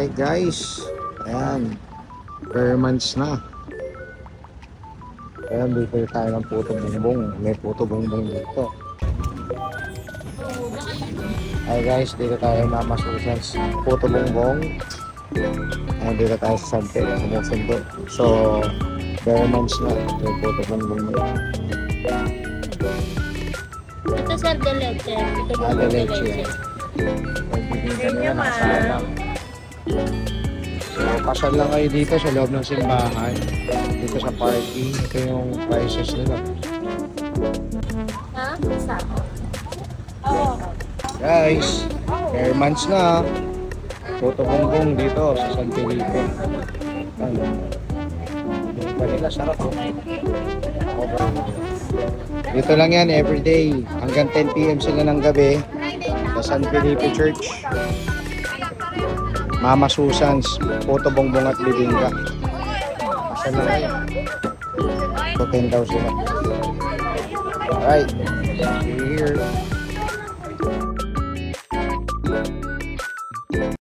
Alright guys, ayan, per months na. Ayan, dito tayo ng puto bongbong. May puto bongbong dito. Ay guys, dito tayo Mama Susan's puto bongbong. Ayan, dito tayo sa Sante, sumusundo. So, per months na yung puto bongbong nila. Ito sir, de leche. Ito po De de leche. leche. Pagbibigyan nila nakasalang. So, pasal lang kayo dito sa loob ng simbahan. Dito sa parking. Ito yung prices nila. Ha? Isa. Oo. Guys, per months na. Puto bongbong dito sa San Felipe. Yung vanilla, sarap po. Dito lang yan everyday. Hanggang 10 PM sila ng gabi. Sa San Felipe Church. Mama Susan's puto bongbong at bibingka. Asan na kayo? So 10,000 sila. Alright. See you here.